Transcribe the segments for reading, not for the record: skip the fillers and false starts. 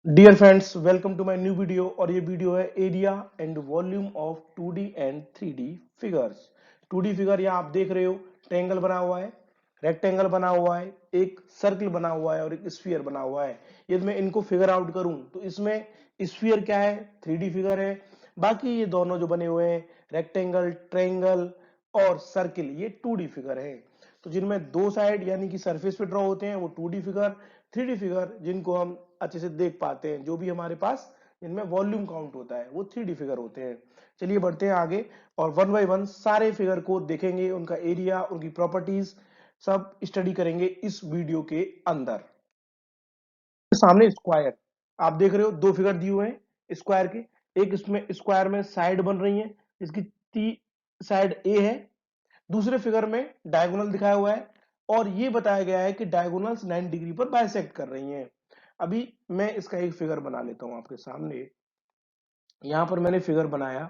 Dear friends, welcome to my new video. और ये video है area and volume of 2D and 3D figures. 2D figure यहाँ आप देख रहे हो, ट्रायंगल बना हुआ है, रेक्टेंगल बना हुआ है, एक सर्कल बना हुआ है और एक स्फीयर बना हुआ है। यदि मैं इनको फिगर आउट करूं तो इसमें स्फीयर क्या है, 3D फिगर है। बाकी ये दोनों जो बने हुए हैं, रेक्टेंगल, ट्रायंगल और सर्किल, ये 2D फिगर है। तो जिनमें दो साइड यानी कि सरफेस पे ड्रॉ होते हैं वो 2D फिगर। 3D फिगर जिनको हम अच्छे से देख पाते हैं, जो भी हमारे पास जिनमें वॉल्यूम काउंट होता है, वो 3D फिगर होते हैं। चलिए बढ़ते हैं आगे और वन बाय वन सारे फिगर को देखेंगे, उनका एरिया, उनकी प्रॉपर्टीज सब स्टडी करेंगे इस वीडियो के अंदर। सामने स्क्वायर आप देख रहे हो, दो फिगर दिए हुए हैं स्क्वायर के। एक इसमें स्क्वायर में साइड बन रही है, इसकी साइड ए है। दूसरे फिगर में डायगोनल दिखाया हुआ है और ये बताया गया है कि डायगोनल्स 90 डिग्री पर बाइसेक्ट कर रही हैं। अभी मैं इसका एक फिगर बना लेता हूं आपके सामने। यहां पर मैंने फिगर बनाया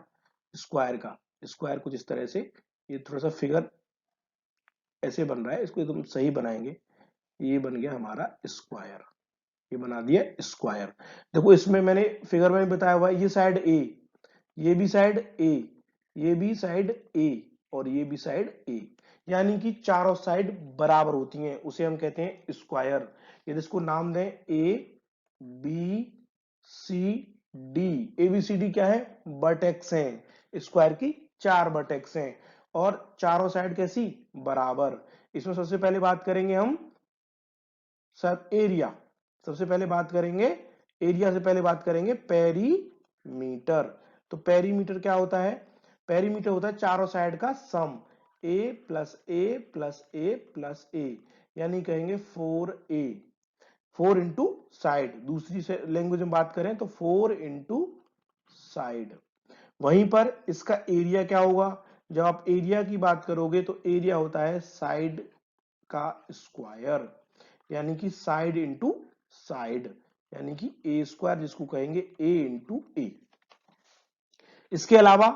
स्क्वायर का। स्क्वायर कुछ इस तरह से, ये थोड़ा सा फिगर ऐसे बन रहा है, इसको एकदम सही बनाएंगे। ये बन गया हमारा स्क्वायर, ये बना दिया स्क्वायर। देखो इसमें मैंने फिगर में बताया हुआ है, ये साइड ए, ये भी साइड ए, ये भी साइड ए और ये भी साइड ए, यानी कि चारों साइड बराबर होती हैं, उसे हम कहते हैं स्क्वायर। यदि इसको नाम दें A B C D, A B C D क्या है, वर्टेक्स हैं, स्क्वायर की चार वर्टेक्स हैं और चारों साइड कैसी, बराबर। इसमें सबसे पहले बात करेंगे हम सब एरिया। सबसे पहले बात करेंगे एरिया से पहले बात करेंगे पेरीमीटर। तो पेरीमीटर क्या होता है, पेरीमीटर होता है चारों साइड का सम, ए प्लस ए प्लस ए प्लस ए, यानी कहेंगे 4a। 4 इंटू साइड, दूसरी से लैंग्वेज में बात करें तो 4 इंटू साइड। वहीं पर इसका एरिया क्या होगा, जब आप एरिया की बात करोगे तो एरिया होता है साइड का स्क्वायर, यानी कि साइड इंटू साइड, यानी कि ए स्क्वायर जिसको कहेंगे ए इंटू ए। इसके अलावा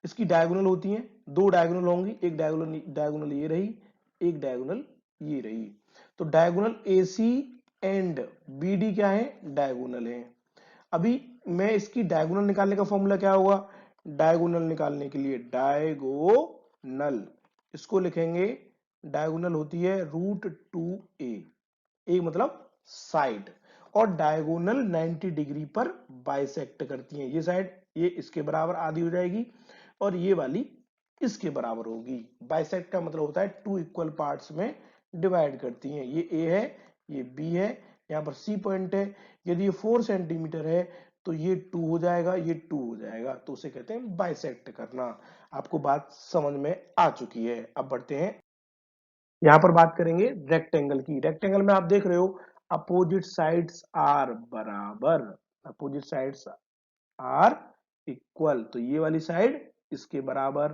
इसकी डायगोनल होती हैं, दो डायगोनल होंगी, एक डायगोनल डायगोनल ये रही, एक डायगोनल ये रही। तो डायगोनल एसी एंड बीडी क्या है, डायगोनल है। अभी मैं इसकी डायगोनल निकालने का फॉर्मूला क्या होगा, डायगोनल निकालने के लिए डायगोनल, इसको लिखेंगे, डायगोनल होती है √2a, एक मतलब साइड, और डायगोनल 90 डिग्री पर बाइसेक्ट करती हैं। ये साइड ये इसके बराबर आधी हो जाएगी और ये वाली इसके बराबर होगी। बाइसेक्ट का मतलब होता है टू इक्वल पार्ट्स में डिवाइड करती हैं। ये ए है, ये बी है, यहाँ पर सी पॉइंट है। यदि ये 4 सेंटीमीटर है तो ये 2 हो जाएगा, ये 2 हो जाएगा, तो उसे कहते हैं बाइसेक्ट करना। आपको बात समझ में आ चुकी है। अब बढ़ते हैं, यहां पर बात करेंगे रेक्टेंगल की। रेक्टेंगल में आप देख रहे हो अपोजिट साइड्स आर बराबर, अपोजिट साइड्स आर इक्वल, तो ये वाली साइड इसके बराबर,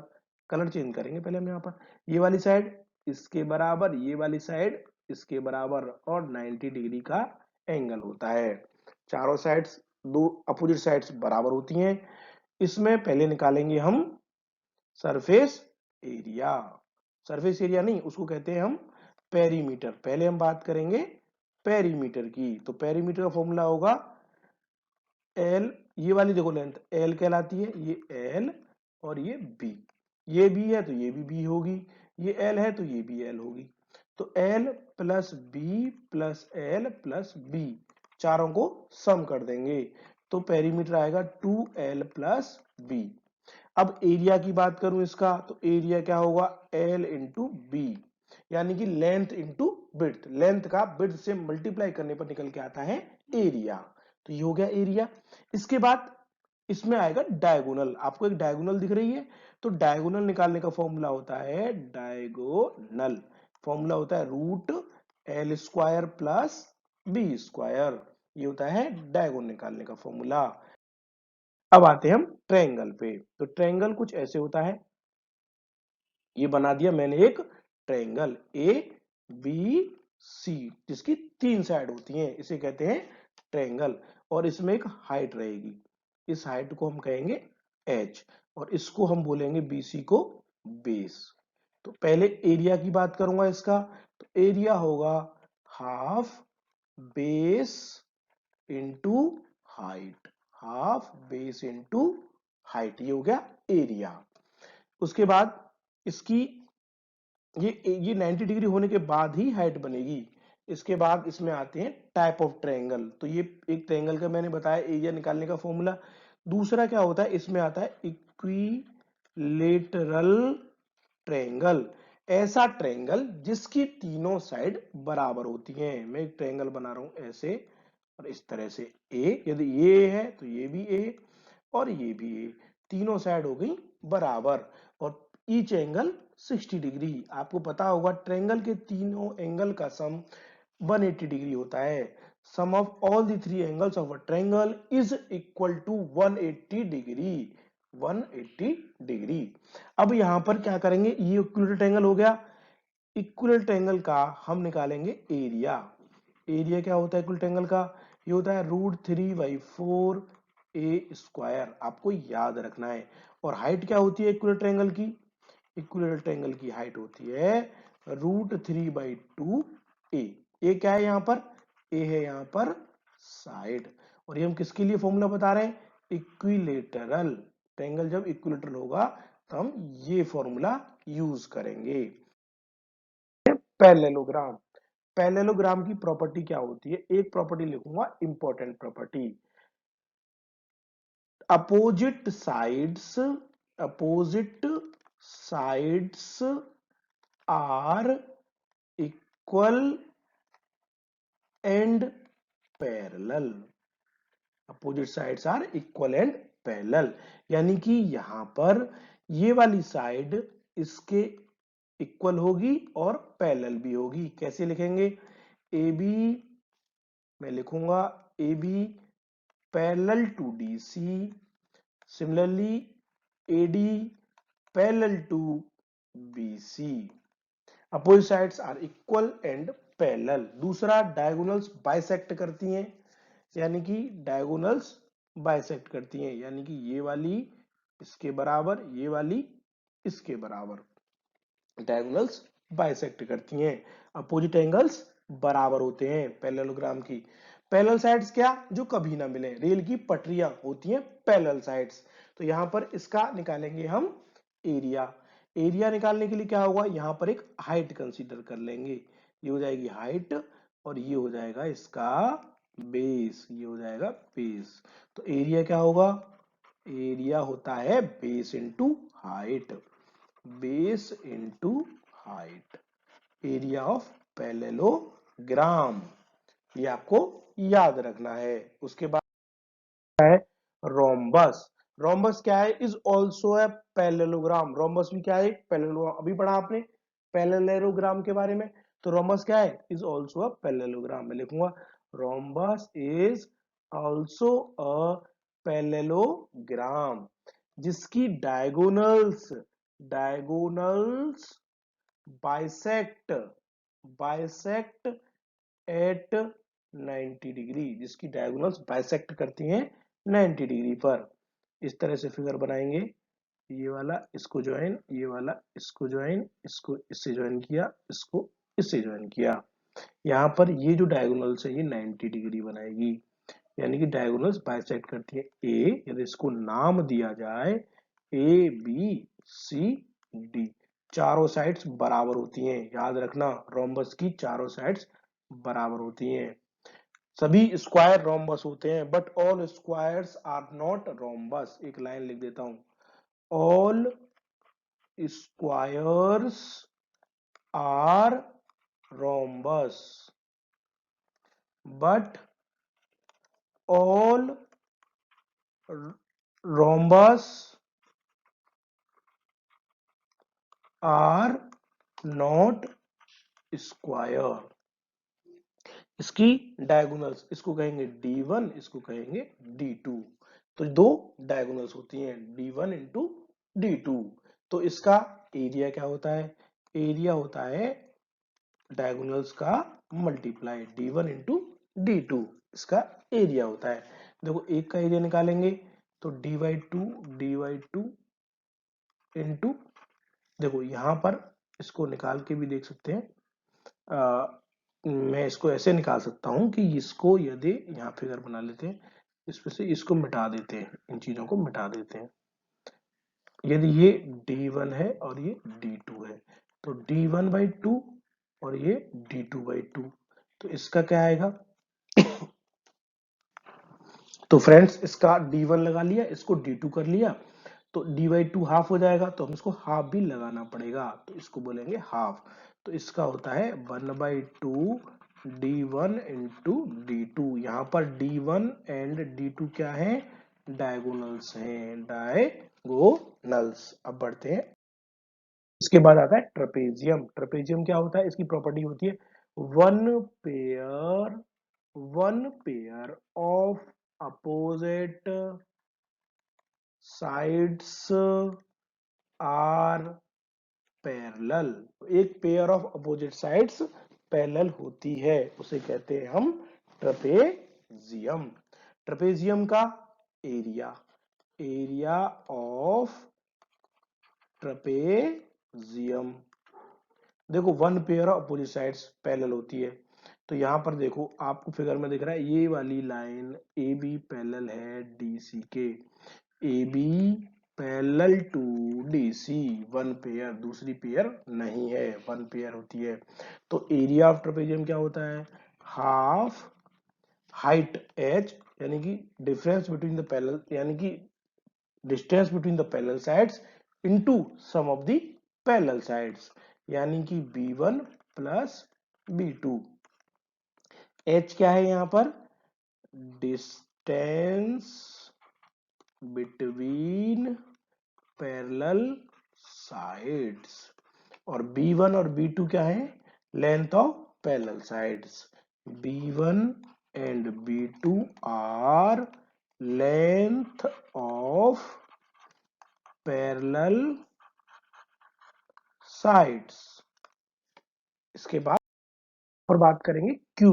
कलर चेंज करेंगे पहले हम यहाँ पर, ये वाली साइड इसके बराबर, ये वाली साइड इसके बराबर, और 90 डिग्री का एंगल होता है। चारों साइड्स, दो अपोजिट साइड्स बराबर होती हैं। इसमें पहले निकालेंगे हम सरफेस एरिया। सरफेस एरिया नहीं, उसको कहते हैं हम पेरीमीटर। पहले हम बात करेंगे पेरीमीटर की। तो पेरीमीटर का फॉर्मूला होगा एल, ये वाली देखो लेंथ एल कहलाती है, ये एल और ये बी, ये बी है तो ये भी बी होगी, ये एल है तो ये भी एल होगी। तो L plus B plus L plus B, चारों को सम कर देंगे तो पेरीमीटर आएगा 2l प्लस बी। अब एरिया की बात करूं इसका, तो एरिया क्या होगा, एल इंटू बी, यानी कि लेंथ इंटू विड्थ, लेंथ का विड्थ से मल्टीप्लाई करने पर निकल के आता है एरिया। तो ये हो गया एरिया। इसके बाद इसमें आएगा डायगोनल। आपको एक डायगोनल दिख रही है, तो डायगोनल निकालने का फॉर्मूला होता है डायगोनल, फॉर्मूला होता है √l² प्लस बी स्क्वायर, ये होता है डायगोनल निकालने का फॉर्मूला। अब आते हैं हम ट्रायंगल पे। तो ट्रायंगल कुछ ऐसे होता है, ये बना दिया मैंने एक ट्रायंगल ए बी सी, जिसकी 3 साइड होती हैं, इसे कहते हैं ट्रायंगल। और इसमें एक हाइट रहेगी, इस हाइट को हम कहेंगे एच, और इसको हम बोलेंगे बीसी को बेस। तो पहले एरिया की बात करूंगा इसका, तो एरिया होगा half base into height, half base into height, ये हो गया एरिया। उसके बाद इसकी ये 90 डिग्री होने के बाद ही हाइट बनेगी। इसके बाद इसमें आते हैं टाइप ऑफ ट्रायंगल। तो ये एक ट्रायंगल का मैंने बताया एरिया निकालने का फॉर्मूला। दूसरा क्या होता है, इसमें आता है इक्विलेटरल ट्रायंगल, ऐसा ट्रायंगल जिसकी तीनों साइड बराबर होती हैं। मैं एक ट्रायंगल बना रहा हूं ऐसे और इस तरह से, ए यदि ये है तो ये भी ए और ये भी ए, तीनों साइड हो गई बराबर। और ईच एंगल 60 डिग्री। आपको पता होगा ट्रायंगल के तीनों एंगल का सम 180 डिग्री होता है। Sum of all the three angles of a triangle is equal to 180 degree, 180 degree. अब यहां पर क्या करेंगे, ये इक्विलेटरल ट्रायंगल हो गया। इक्विलेटरल ट्रायंगल का हम निकालेंगे एरिया। एरिया क्या होता है इक्विलेटरल ट्रायंगल का, ये होता है √3/4 ए स्क्वायर, आपको याद रखना है। और हाइट क्या होती है इक्विलेटरल ट्रायंगल की, इक्विलेटरल ट्रायंगल की हाइट होती है √3/2 ए। ए क्या है यहाँ पर, ए है यहाँ पर साइड। और ये हम किसके लिए फॉर्मूला बता रहे हैं, इक्विलेटरल ट्रायंगल जब इक्विलेटरल होगा तो हम ये फॉर्मूला यूज करेंगे। पैरेललोग्राम, पैरेललोग्राम की प्रॉपर्टी क्या होती है, एक प्रॉपर्टी लिखूंगा important property, opposite sides, opposite sides are equal and parallel, opposite sides are equal and parallel. यानी कि यहां पर ये वाली साइड इसके इक्वल होगी और पैरेलल भी होगी। कैसे लिखेंगे, ए बी, मैं लिखूंगा A B parallel to D C, similarly A D parallel to B C, opposite sides are equal and parallel. दूसरा डायगोनल्स बाइसेक्ट करती हैं, यानी कि डायगोनल्स बाइसेक्ट करती हैं, यानी कि ये वाली इसके बराबर, ये वाली इसके बराबर, डायगोनल्स बाइसेक्ट करती हैं। अपोजिट एंगल्स बराबर होते हैं पैरेललोग्राम की। पैरेलल साइड्स क्या, जो कभी ना मिले, रेल की पटरियां होती हैं पैरेलल साइड्स। तो यहां पर इसका निकालेंगे हम एरिया। एरिया निकालने के लिए क्या होगा, यहां पर एक हाइट कंसीडर कर लेंगे, ये हो जाएगी हाइट और ये हो जाएगा इसका बेस, ये हो जाएगा बेस। तो एरिया क्या होगा, एरिया होता है base into height, base into height, area of parallelogram, ये आपको याद रखना है। उसके बाद है रोम्बस। रोम्बस क्या है, is also a parallelogram. Rhombus भी क्या है, पैरेललोग्राम, अभी पढ़ा आपने पैरेललोग्राम के बारे में। तो रोम्बस क्या है, इज ऑल्सो अ पैरेललोग्राम। मैं लिखूंगा rhombus is also a parallelogram जिसकी diagonals, diagonals bisect, bisect at 90 degree, जिसकी डायगोनल्स बाइसेक्ट करती हैं 90 डिग्री पर। इस तरह से फिगर बनाएंगे, ये वाला इसको ज्वाइन, ये वाला इसको ज्वाइन, इसको इससे ज्वाइन किया, इसको इससे ज्वाइन किया। यहाँ पर ये जो डायगोनल्स है ये 90 डिग्री बनाएगी, यानी कि डायगोनल्स बाइसेक्ट करती है ए, यदि इसको नाम दिया जाए ए बी सी डी, चारों साइड्स बराबर होती हैं। याद रखना रोम्बस की चारों साइड्स बराबर होती हैं। सभी स्क्वायर रोम्बस होते हैं but all squares are not rhombus. एक लाइन लिख देता हूं, all squares are rhombus but all rhombus are not square. इसकी डायगोनल्स, इसको कहेंगे D1, इसको कहेंगे D2। तो दो डायगोनल्स होती हैं D1 इंटू D2। तो इसका एरिया क्या होता है, एरिया होता है डायगोनल्स का मल्टीप्लाई, D1 इंटू D2 इसका एरिया होता है। देखो एक का एरिया निकालेंगे तो D/2 इंटू, देखो यहां पर इसको निकाल के भी देख सकते हैं। मैं इसको ऐसे निकाल सकता हूं कि इसको यदि यहाँ फिगर बना लेते हैं, इसमें से इसको मिटा देते हैं, इन चीजों को मिटा देते हैं। यदि ये D1 है और ये D2 है तो D1/2 और ये D2/2, तो इसका क्या आएगा? तो फ्रेंड्स इसका D1 लगा लिया, इसको D2 कर लिया, तो D/2 हाफ हो जाएगा, तो हम इसको हाफ भी लगाना पड़ेगा, तो इसको बोलेंगे हाफ। तो इसका होता है 1/2 D1 इंटू D2। यहाँ पर D1 एंड D2 क्या है? डायगोनल्स हैं, डायगोनल्स। अब बढ़ते हैं, इसके बाद आता है ट्रेपेजियम। ट्रेपेजियम क्या होता है? इसकी प्रॉपर्टी होती है one pair one pair of opposite sides are parallel. एक pair of opposite sides parallel होती है, उसे कहते हैं हम ट्रेपेजियम। ट्रेपेजियम का एरिया, एरिया ऑफ ट्रेपेजियम, देखो one pair of opposite sides parallel होती है, तो यहां पर देखो आपको फिगर में दिख रहा है ये वाली लाइन ए बी पैरेलल है डीसी के, A B parallel to DC, one pair, दूसरी पेयर नहीं है, वन पेयर होती है। तो एरिया ऑफ ट्रेपेजियम क्या होता है? हाफ हाइट एच, यानी कि डिफरेंस बिटवीन द पैरेलल, यानी कि distance between the parallel sides into sum of the parallel sides, यानी कि B1 प्लस B2। H क्या है यहाँ पर? Distance between parallel sides. और B1 और B2 क्या है? Length of parallel sides. B1 and B2 are length of parallel sides. इसके बाद और बात करेंगे Q।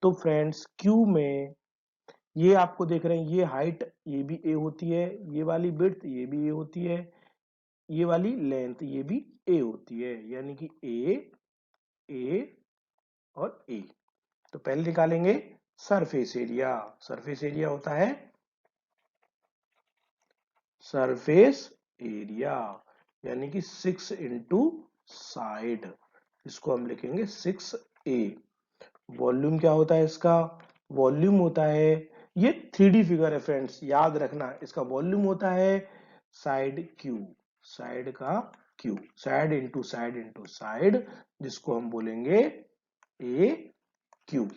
तो फ्रेंड्स Q में ये आपको देख रहे हैं, ये हाइट ये भी ए होती है, ये वाली विड्थ ये भी ए होती है, ये वाली लेंथ ये भी ए होती है, यानी कि ए और ए। तो पहले निकालेंगे सरफेस एरिया। सरफेस एरिया होता है सरफेस एरिया, यानी कि 6 इंटू साइड, इसको हम लिखेंगे 6A। वॉल्यूम क्या होता है इसका? वॉल्यूम होता है, ये 3D फिगर है फ्रेंड्स, याद रखना, इसका वॉल्यूम होता है साइड क्यू, साइड का क्यू, साइड इंटू साइड, जिसको हम बोलेंगे ए क्यू।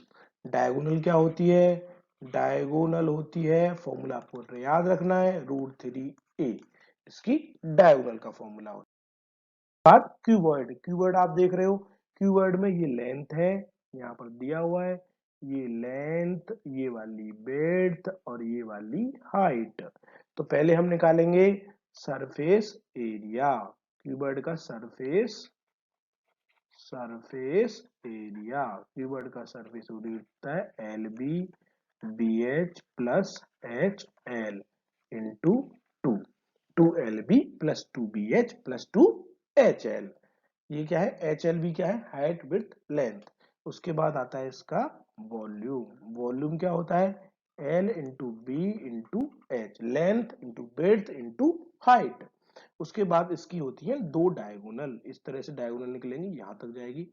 डायगोनल क्या होती है? डायगोनल होती है, फॉर्मूला आपको याद रखना है, √3a, इसकी डायगोनल का फॉर्मूला होता है। बात क्यूबॉइड, क्यूबॉइड आप देख रहे हो, क्यूबॉइड में ये लेंथ है, यहाँ पर दिया हुआ है, ये लेंथ, ये वाली ब्रेड्थ और ये वाली हाइट। तो पहले हम निकालेंगे सरफेस एरिया, क्यूबॉइड का सरफेस एरिया, क्यूबॉइड का सरफेस एरिया होता है LB/BH plus HL into 2, 2LB plus 2BH plus 2HL। ये क्या है? HLB क्या है? Height width length. उसके बाद आता है इसका वॉल्यूम। वॉल्यूम क्या होता है? L into B into H, length into breadth into height. उसके बाद इसकी होती है दो डायगोनल, इस तरह से डायगोनल निकलेंगी, यहां तक जाएगी।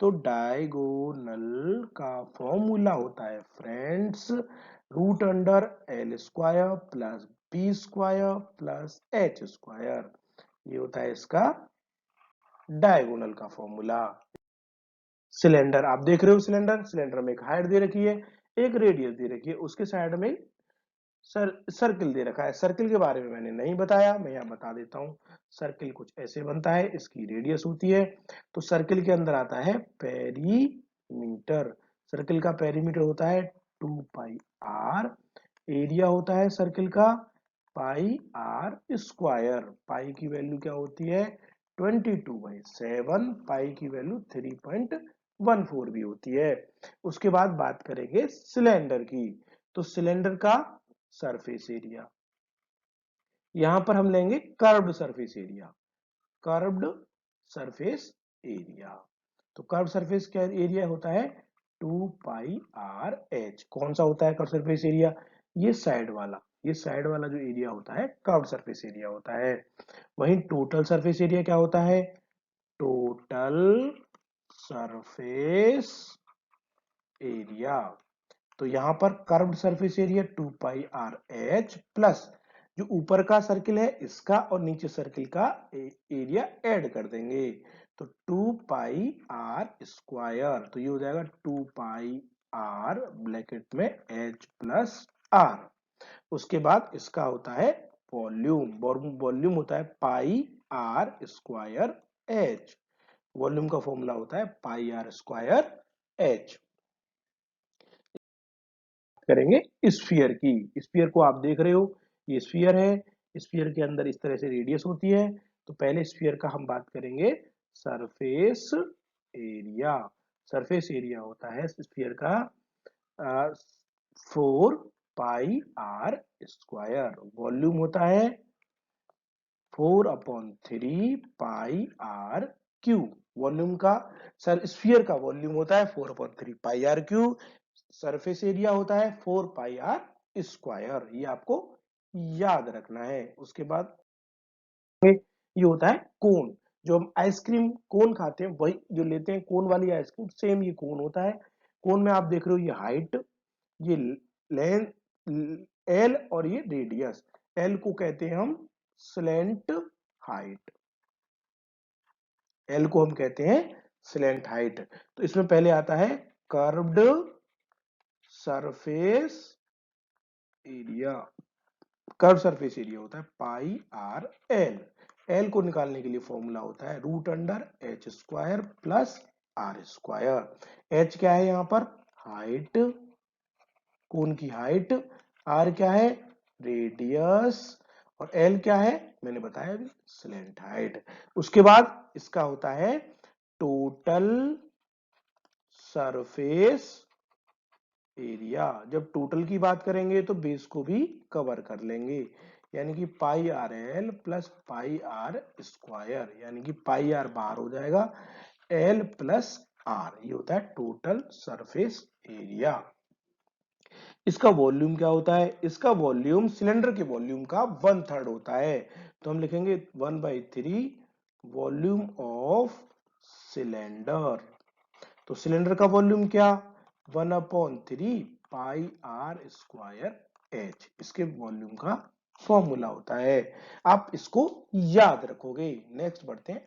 तो डायगोनल का फॉर्मूला होता है friends √L² plus B² plus H², ये होता है इसका डायगोनल का फॉर्मूला। सिलेंडर आप देख रहे हो, सिलेंडर में एक हाइट दे रखी है, एक रेडियस दे रखी है, उसके साइड में सर्किल दे रखा है। सर्किल के बारे में मैंने नहीं बताया, मैं यहाँ बता देता हूँ। सर्किल कुछ ऐसे बनता है, इसकी रेडियस होती है, तो सर्किल के अंदर आता है पेरीमीटर। सर्किल का पेरीमीटर होता है 2πr, एरिया होता है सर्किल का πr²। पाई की वैल्यू क्या होती है? 22/7। पाई की वैल्यू 3.14 भी होती है। उसके बाद बात करेंगे सिलेंडर की। तो सिलेंडर का सरफेस एरिया, यहां पर हम लेंगे curved surface area, curved surface area. तो कर्व सरफेस का एरिया होता है 2πrh। कौन सा होता है कर्व सरफेस एरिया? ये साइड वाला जो एरिया होता है कर्व्ड सरफेस एरिया होता है। वहीं टोटल सरफेस एरिया क्या होता है? Total surface area. तो यहां पर curved surface area 2 pi R H plus जो ऊपर का सर्किल है इसका और नीचे सर्किल का एरिया ऐड कर देंगे। तो 2 पाई आर स्क्वायर, तो ये हो जाएगा 2 पाई आर ब्रैकेट में एच प्लस आर। उसके बाद इसका होता है वॉल्यूम। वॉल्यूम होता है पाई आर स्क्वायर एच। वॉल्यूम का फॉर्मूला होता है पाई आर स्क्वायर एच। करेंगे स्फीयर की। स्फीयर को आप देख रहे हो, ये स्फीयर है। स्फीयर के अंदर इस तरह से रेडियस होती है। तो पहले स्फीयर का हम बात करेंगे सरफेस एरिया। सरफेस एरिया होता है स्फीयर का 4 पाई आर स्क्वायर। वॉल्यूम होता है 4/3 पाई आर क्यू। वॉल्यूम का स्फीयर का वॉल्यूम होता है 4/3 pi r cube. Surface area होता है 4 पाई आर स्क्वायर। ये आपको याद रखना है। उसके बाद ये होता है कोन। जो हम आइसक्रीम कोन खाते हैं वही जो लेते हैं कोन वाली आइसक्रीम, सेम ये कोन होता है। कोन में आप देख रहे हो ये हाइट, ये लेंथ एल और ये रेडियस। एल को कहते हैं हम स्लेंट हाइट, एल को हम कहते हैं स्लेंट हाइट। तो इसमें पहले आता है curved surface area. Curve surface area होता है पाई आर एल। एल को निकालने के लिए फॉर्मूला होता है root under H square plus R square. H क्या है यहाँ पर? हाइट, कोन की हाइट। आर क्या है? रेडियस। और एल क्या है? मैंने बताया अभी, स्लेंट हाइट। उसके बाद इसका होता है टोटल सरफेस एरिया। जब टोटल की बात करेंगे तो बेस को भी कवर कर लेंगे, यानी कि pi r l plus pi r square, यानी कि पाई आर बाहर हो जाएगा, एल प्लस आर। ये होता है टोटल सरफेस एरिया। इसका वॉल्यूम क्या होता है? इसका वॉल्यूम सिलेंडर के वॉल्यूम का 1/3 होता है। तो हम लिखेंगे 1/3 वॉल्यूम ऑफ सिलेंडर। तो सिलेंडर का वॉल्यूम क्या? 1/3 पाई आर स्क्वायर एच। इसके वॉल्यूम का फॉर्मूला होता है। आप इसको याद रखोगे। नेक्स्ट बढ़ते हैं।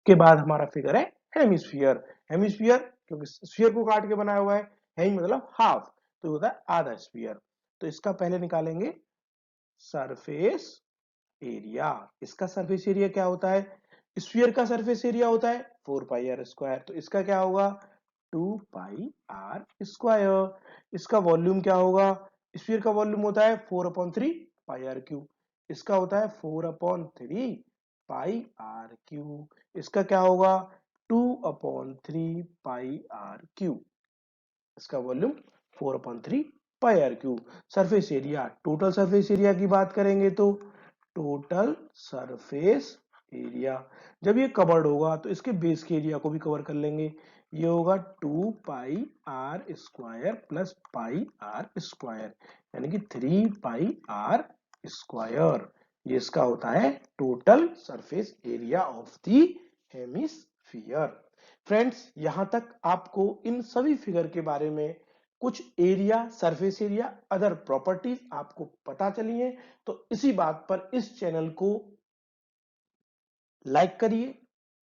के बाद हमारा फिगर है हेमिस्फीयर। हेमिस्फीयर क्योंकि स्फीयर को काट के बनाया हुआ है, हेमी मतलब हाफ, तो होता है आधा स्फीयर। तो इसका पहले निकालेंगे सरफेस एरिया। इसका सरफेस एरिया क्या होता है? स्फीयर का सरफेस एरिया होता है 4 पाई आर स्क्वायर। तो इसका क्या होगा? 2 पाई आर स्क्वायर। इसका वॉल्यूम क्या होगा? स्फीयर का वॉल्यूम होता है 4/3 पाई आर क्यू। इसका होता है 4/3 पाई आर क्यू। इसका क्या होगा? 2/3 पाई आर क्यू। इसका volume 4/3 pi r cube. Surface area, total surface area की बात करेंगे तो टोटल सरफेस एरिया जब ये कवर्ड होगा तो इसके बेस के एरिया को भी कवर कर लेंगे। ये होगा 2 pi r square plus pi r square, यानी कि 3 पाई आर स्क्वायर। ये इसका होता है total surface area of the hemisphere. Friends, यहां तक आपको इन सभी फिगर के बारे में कुछ area, surface area, other properties आपको पता चली है। तो इसी बात पर इस चैनल को लाइक करिए,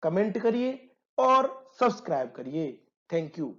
कमेंट करिए और सब्सक्राइब करिए। Thank you.